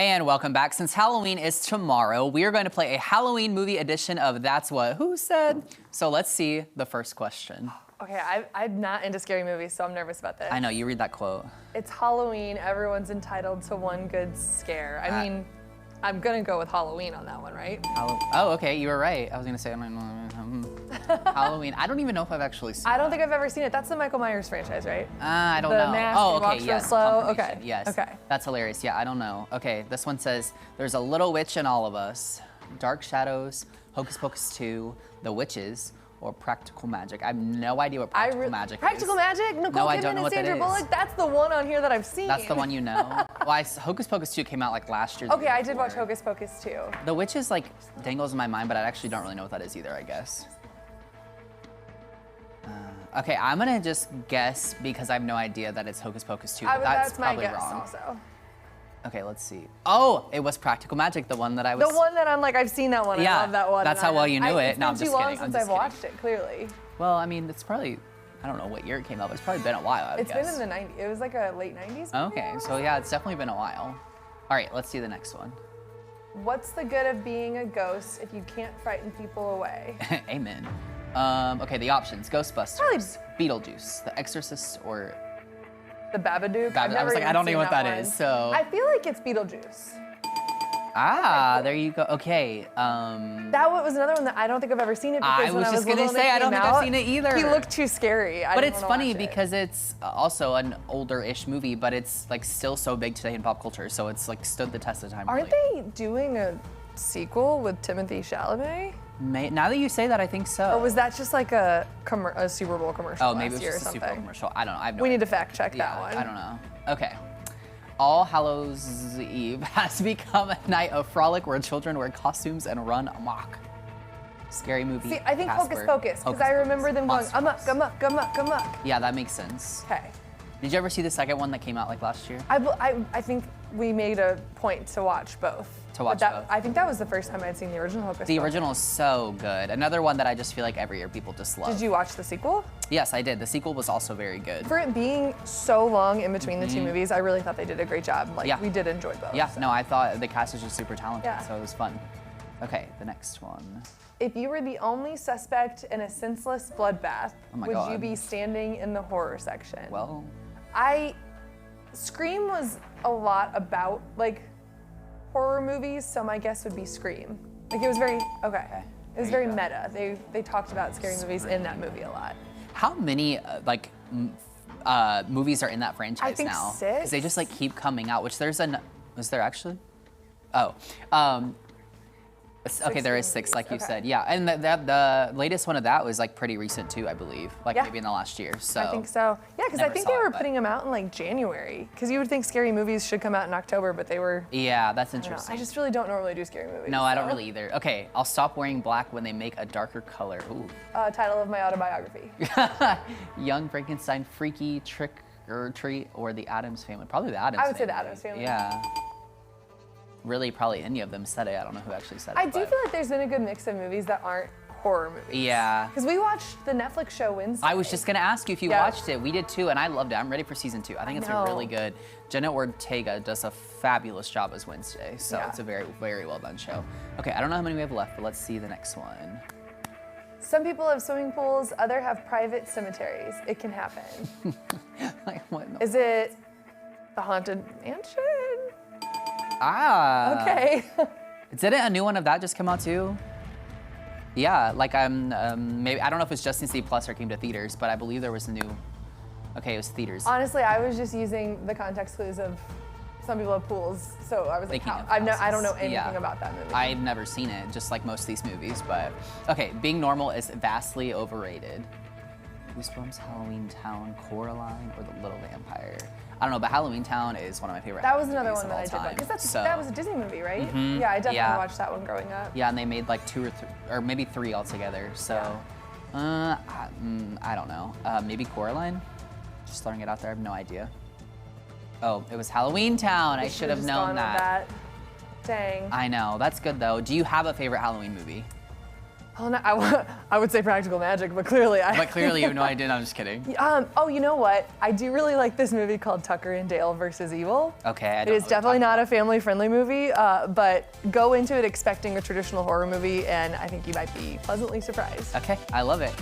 And welcome back. Since Halloween is tomorrow, we are going to play a Halloween movie edition of That's What Who Said. So let's see the first question. Okay, I'm not into scary movies, so I'm nervous about this. I know, you read that quote. It's Halloween, everyone's entitled to one good scare. I mean, I'm gonna go with Halloween on that one, right? Oh, okay, you were right. I was gonna say, Halloween. I don't even know if I've actually seen I don't think I've ever seen it. That's the Michael Myers franchise, right? I don't know. Mask, Oh, okay, walks real yes. slow. Confirmation. Okay. Yes. Okay. That's hilarious. Yeah, I don't know. Okay, this one says, there's a little witch in all of us. Dark Shadows, Hocus Pocus 2, The Witches, or Practical Magic. I have no idea what Practical Magic is. Practical Magic? Nicole Kidman and Sandra Bullock? That's the one on here that I've seen. That's the one you know? Well, Hocus Pocus 2 came out like last year. Okay, I did watch Hocus Pocus 2. The Witches like dangles in my mind, but I actually don't really know what that is either, I guess. Okay, I'm gonna just guess because I have no idea that it's Hocus Pocus 2, but that's probably my guess wrong. Also. Okay, let's see. Oh, it was Practical Magic, the one that I was... The one that I'm like, I've seen that one, yeah, I love that one. That's how well you knew it. No, I'm just kidding. It's been too long since I've watched it, clearly. Well, I mean, it's probably, I don't know what year it came out, but it's probably been a while, I would guess. It's been in the 90s. It was like a late 90s movie. Okay, so yeah, it's definitely been a while. All right, let's see the next one. What's the good of being a ghost if you can't frighten people away? Amen. Okay, the options: Ghostbusters, Beetlejuice, The Exorcist, or The Babadook. I was like, I don't know what that is. So I feel like it's Beetlejuice. Ah, there you go. Okay. That one was another one that I don't think I've ever seen it because I was just gonna say I don't think I've seen it either. He looked too scary. But it's funny because it's also an older-ish movie, but it's like still so big today in pop culture, so it's like stood the test of time. Aren't they doing a sequel with Timothée Chalamet? Now that you say that, I think so. Or was that just like a Super Bowl commercial? Oh, maybe it was just a something? Super Bowl commercial. I don't know. I have no We idea. need to fact check that one. I don't know. Okay. All Hallows Eve has become a night of frolic where children wear costumes and run amok. Scary movie. See, I think Casper. Hocus Pocus, because I remember them going amok, amok, amok, amok. Yeah, that makes sense. Okay. Did you ever see the second one that came out like last year? I think we made a point to watch both. Both. I think that was the first time I'd seen the original Hocus Pocus. The original is so good. Another one that I just feel like every year people just love. Did you watch the sequel? Yes, I did. The sequel was also very good. For it being so long in between the two movies, I really thought they did a great job. Like, we did enjoy both. Yeah, so. no, I thought the cast was just super talented, so it was fun. Okay, the next one. If you were the only suspect in a senseless bloodbath, would you be standing in the horror section? Well, Scream was a lot about like horror movies, so my guess would be Scream. Like it was very It was very meta. They talked about scary movies in that movie a lot. How many movies are in that franchise I think now? 6. Because they just like keep coming out. Which was there actually? Oh, okay, there is 6, like you said. Yeah, and the latest one of that was like pretty recent too, I believe. Like maybe in the last year. So I think so. Yeah, because I think they were putting them out in like January. Because you would think scary movies should come out in October, but they were. Yeah, that's interesting. I just really don't normally do scary movies. No, I don't really either. Okay, I'll stop wearing black when they make a darker color. Ooh. Title of my autobiography. Young Frankenstein, Freaky, Trick or Treat, or The Addams Family. Probably The Addams Family. I would say The Addams Family. Yeah. Really, probably any of them said it. I don't know who actually said it. I do feel like there's been a good mix of movies that aren't horror movies. Yeah. Because we watched the Netflix show Wednesday. I was just going to ask you if you watched it. We did too, and I loved it. I'm ready for season 2. I think it's really good. Jenna Ortega does a fabulous job as Wednesday, so it's a very, very well done show. Okay, I don't know how many we have left, but let's see the next one. Some people have swimming pools, others have private cemeteries. It can happen. Like what? Is it the Haunted Mansion? Ah. Okay. Didn't a new one of that just come out too? Yeah, like maybe I don't know if it's just in C Plus or came to theaters, but I believe there was a new. Okay, it was theaters. Honestly, I was just using the context clues of some people have pools, so I was like, I don't know anything about that movie. I've never seen it, just like most of these movies, but okay, being normal is vastly overrated. Goosebumps, Halloween Town, Coraline, or The Little Vampire. I don't know, but Halloween Town is one of my favorite. That was another one that I did like, because that was a Disney movie, right? Yeah, I definitely watched that one growing up. Yeah, and they made like 2 or maybe 3 altogether. So, I don't know. Maybe Coraline. Just throwing it out there. I have no idea. Oh, it was Halloween Town. I should have known that. Dang. I know. That's good though. Do you have a favorite Halloween movie? Oh, no, I would say practical magic, but clearly But clearly you have no idea. I'm just kidding. Oh, you know what? I do really like this movie called Tucker and Dale versus Evil. Okay. It is definitely not a family-friendly movie, but go into it expecting a traditional horror movie, and I think you might be pleasantly surprised. Okay, I love it.